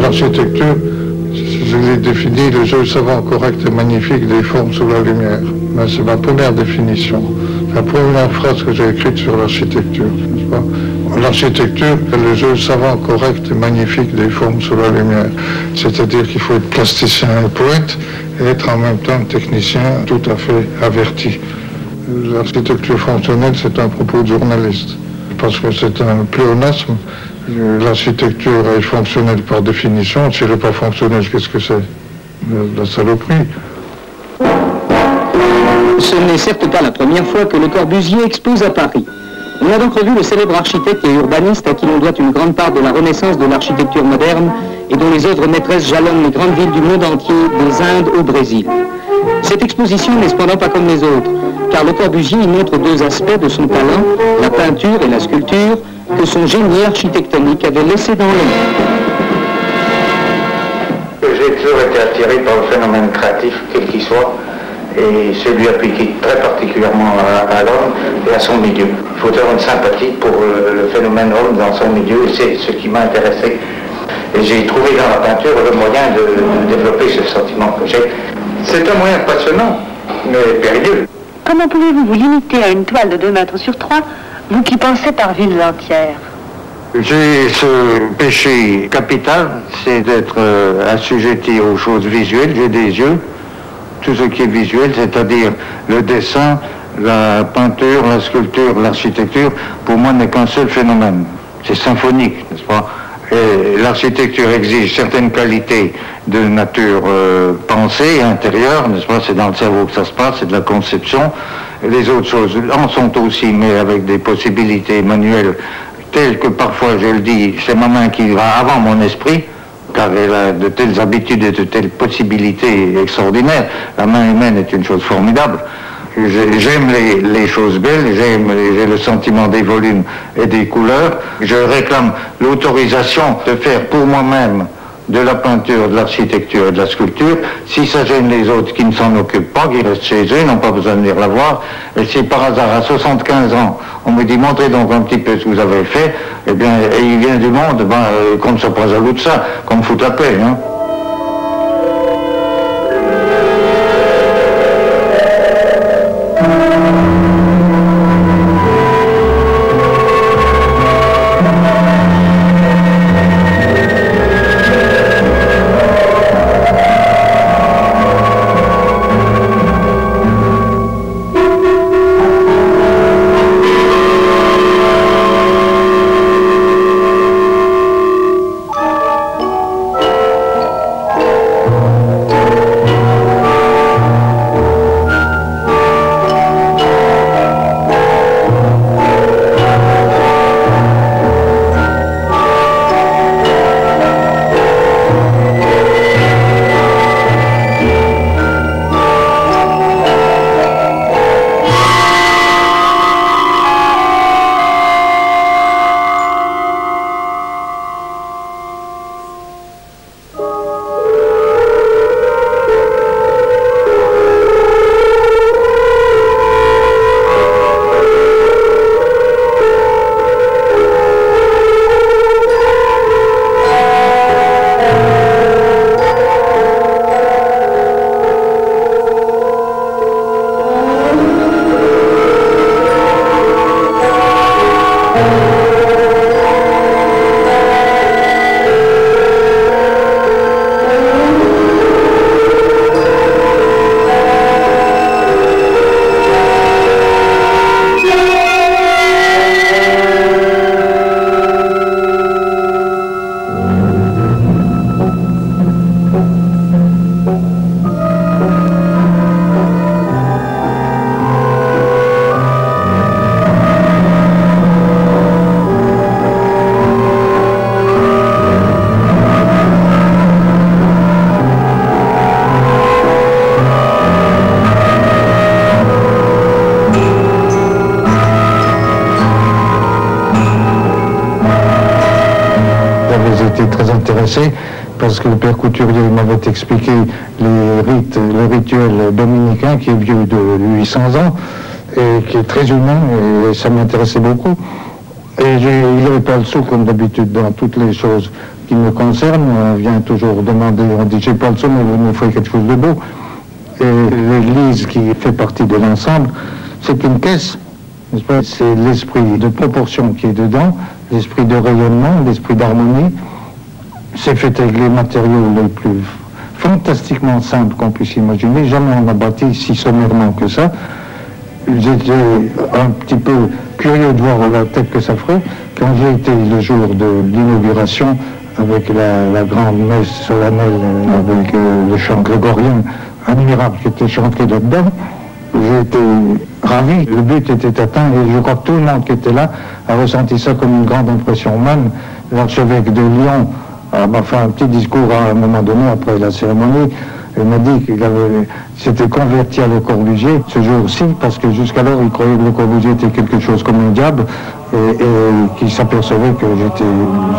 L'architecture, je l'ai défini, le jeu savant, correct et magnifique des formes sous la lumière. Ben, c'est ma première définition, la première phrase que j'ai écrite sur l'architecture. L'architecture, le jeu savant, correct et magnifique des formes sous la lumière. C'est-à-dire qu'il faut être plasticien et poète et être en même temps technicien tout à fait averti. L'architecture fonctionnelle, c'est un propos de journaliste, parce que c'est un pléonasme. L'architecture est fonctionnelle par définition. Si elle n'est pas fonctionnelle, qu'est-ce que c'est? La saloperie. Ce n'est certes pas la première fois que Le Corbusier expose à Paris. On a donc revu le célèbre architecte et urbaniste à qui l'on doit une grande part de la renaissance de l'architecture moderne et dont les œuvres maîtresses jalonnent les grandes villes du monde entier, des Indes au Brésil. Cette exposition n'est cependant pas comme les autres, car Le Corbusier y montre deux aspects de son talent, la peinture et la sculpture, que son génie architectonique avait laissé dans l'ombre. J'ai toujours été attiré par le phénomène créatif, quel qu'il soit, et celui appliqué très particulièrement à l'homme et à son milieu. Il faut avoir une sympathie pour le phénomène homme dans son milieu, et c'est ce qui m'a intéressé. Et j'ai trouvé dans la peinture le moyen de développer ce sentiment que j'ai. C'est un moyen passionnant, mais périlleux. Comment pouvez-vous vous limiter à une toile de 2 mètres sur 3, vous qui pensez par villes entières? J'ai ce péché capital, c'est d'être assujetti aux choses visuelles. J'ai des yeux, tout ce qui est visuel, c'est-à-dire le dessin, la peinture, la sculpture, l'architecture, pour moi n'est qu'un seul phénomène. C'est symphonique, n'est-ce pas? Et l'architecture exige certaines qualités de nature pensée, intérieure, n'est-ce pas? C'est dans le cerveau que ça se passe, c'est de la conception. Les autres choses en sont aussi, mais avec des possibilités manuelles telles que parfois, je le dis, c'est ma main qui va avant mon esprit, car elle a de telles habitudes et de telles possibilités extraordinaires. La main humaine est une chose formidable. J'aime les choses belles, j'ai le sentiment des volumes et des couleurs. Je réclame l'autorisation de faire pour moi-même de la peinture, de l'architecture et de la sculpture. Si ça gêne les autres qui ne s'en occupent pas, qui restent chez eux, n'ont pas besoin de venir la voir. Et si par hasard, à 75 ans, on me dit, montrez donc un petit peu ce que vous avez fait, eh bien, et il vient du monde, qu'on ne soit pas jaloux de ça, qu'on me foute la paix, hein. intéressé parce que le père Couturier m'avait expliqué le rituel dominicain qui est vieux de 800 ans et qui est très humain, et ça m'intéressait beaucoup. Et il n'avait pas le sou, comme d'habitude, dans toutes les choses qui me concernent. On vient toujours demander, on dit j'ai pas le sou, mais vous nous ferez quelque chose de beau. Et l'Église qui fait partie de l'ensemble, c'est une caisse, n'est-ce pas? C'est l'esprit de proportion qui est dedans, l'esprit de rayonnement, l'esprit d'harmonie. C'est fait avec les matériaux les plus fantastiquement simples qu'on puisse imaginer. Jamais on n'a bâti si sommairement que ça. J'étais un petit peu curieux de voir la tête que ça ferait quand j'ai été le jour de l'inauguration avec la grande messe solennelle avec le chant grégorien admirable qui était chanté là-dedans. J'ai été ravi, le but était atteint et je crois que tout le monde qui était là a ressenti ça comme une grande impression. Même l'archevêque de Lyon m'a fait un petit discours à un moment donné après la cérémonie. Il m'a dit qu'il s'était converti à Le Corbusier ce jour-ci, parce que jusqu'alors il croyait que Le Corbusier était quelque chose comme un diable, et qu'il s'apercevait que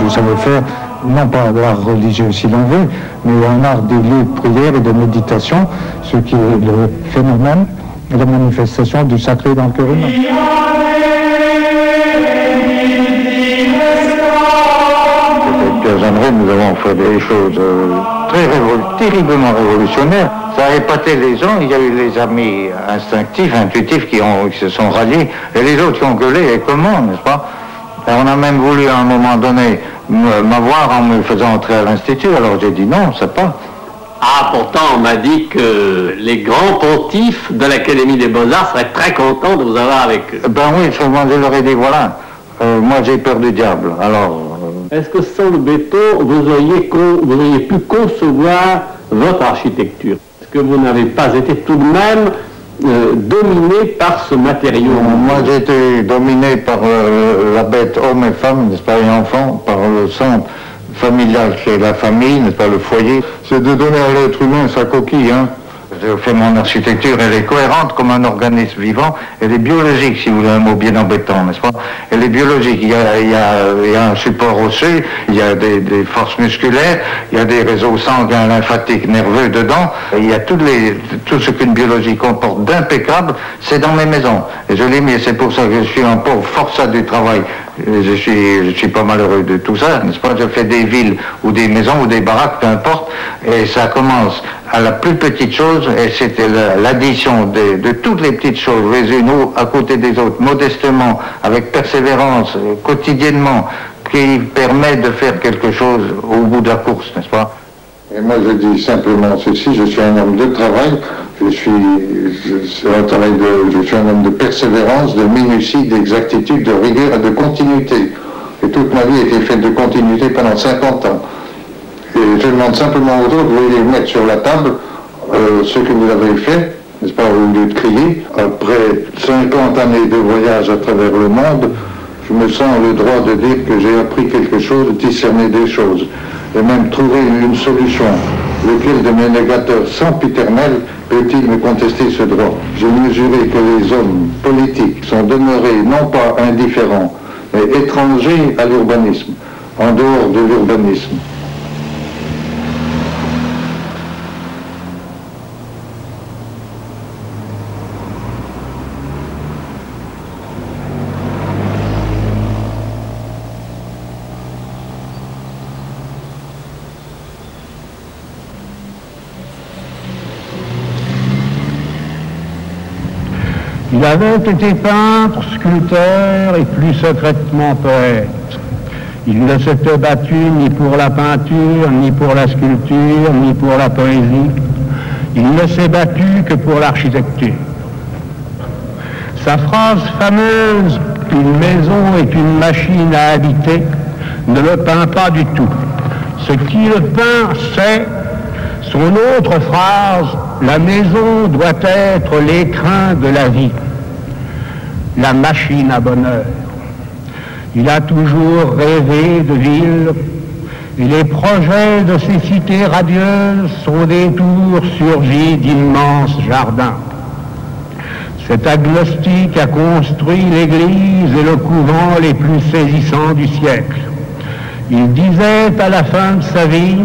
je savais faire, non pas l'art religieux si l'on veut, mais un art des lieux de prière et de méditation, ce qui est le phénomène et la manifestation du sacré dans le cœur humain. Pierre Jeanneret, nous avons fait des choses terriblement révolutionnaires. Ça a épaté les gens, il y a eu les amis instinctifs, intuitifs qui se sont ralliés, et les autres qui ont gueulé, et comment, n'est-ce pas? Et on a même voulu à un moment donné m'avoir en me faisant entrer à l'Institut, alors j'ai dit non, c'est pas. Ah, pourtant on m'a dit que les grands pontifs de l'Académie des Beaux-Arts seraient très contents de vous avoir avec eux. Ben oui, seulement je leur ai dit voilà, moi j'ai peur du diable, alors... Est-ce que sans le béton, vous auriez pu concevoir votre architecture? Est-ce que vous n'avez pas été tout de même dominé par ce matériau? Moi j'ai été dominé par la bête homme et femme, n'est-ce pas, et enfant, par le sang familial qui est la famille, n'est-ce pas, le foyer. C'est de donner à l'être humain sa coquille, hein. Je fais mon architecture, elle est cohérente comme un organisme vivant, elle est biologique, si vous voulez un mot bien embêtant, n'est-ce pas? Elle est biologique, il y a un support osseux, il y a des forces musculaires, il y a des réseaux sanguins, lymphatiques, nerveux dedans, il y a tout ce qu'une biologie comporte d'impeccable, c'est dans mes maisons. Et je l'ai mis, c'est pour ça que je suis un pauvre forçat du travail. Je suis pas malheureux de tout ça, n'est-ce pas? Je fais des villes ou des maisons ou des baraques, peu importe, et ça commence à la plus petite chose, et c'était l'addition de toutes les petites choses, les unes à côté des autres, modestement, avec persévérance, quotidiennement, qui permet de faire quelque chose au bout de la course, n'est-ce pas? Et moi je dis simplement ceci, je suis un homme de travail, je suis un homme de persévérance, de minutie, d'exactitude, de rigueur et de continuité. Et toute ma vie a été faite de continuité pendant 50 ans. Et je demande simplement aux autres, vous voulez mettre sur la table ce que vous avez fait, n'est-ce pas, au lieu de crier. Après 50 années de voyage à travers le monde, je me sens le droit de dire que j'ai appris quelque chose, discerner des choses, et même trouver une solution. Lequel de mes négateurs sempiternels peut-il me contester ce droit? J'ai mesuré que les hommes politiques sont demeurés non pas indifférents, mais étrangers à l'urbanisme, en dehors de l'urbanisme. Il avait été peintre, sculpteur et plus secrètement poète. Il ne s'était battu ni pour la peinture, ni pour la sculpture, ni pour la poésie. Il ne s'est battu que pour l'architecture. Sa phrase fameuse « Une maison est une machine à habiter » ne le peint pas du tout. Ce qui le peint, c'est son autre phrase « La maison doit être l'écrin de la vie ». La machine à bonheur. Il a toujours rêvé de ville, et les projets de ces cités radieuses sont des tours surgis d'immenses jardins. Cet agnostique a construit l'église et le couvent les plus saisissants du siècle. Il disait à la fin de sa vie,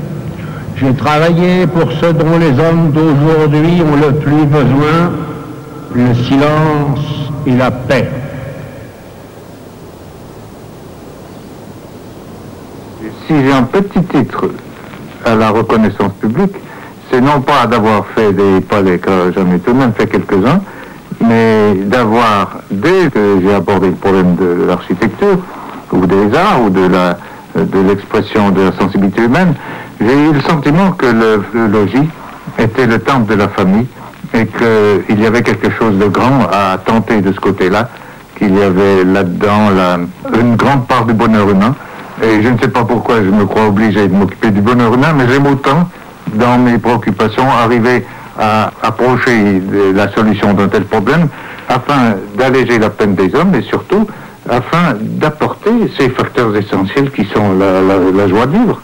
« J'ai travaillé pour ce dont les hommes d'aujourd'hui ont le plus besoin, le silence et la paix. » Si j'ai un petit titre à la reconnaissance publique, c'est non pas d'avoir fait des palais, car j'en ai tout de même fait quelques-uns, mais d'avoir, dès que j'ai abordé le problème de l'architecture, ou des arts, ou de l'expression de la sensibilité humaine, j'ai eu le sentiment que le logis était le temple de la famille, et qu'il y avait quelque chose de grand à tenter de ce côté-là, qu'il y avait là-dedans une grande part du bonheur humain. Et je ne sais pas pourquoi je me crois obligé de m'occuper du bonheur humain, mais j'aime autant, dans mes préoccupations, arriver à approcher de la solution d'un tel problème, afin d'alléger la peine des hommes, et surtout, afin d'apporter ces facteurs essentiels qui sont la joie de vivre.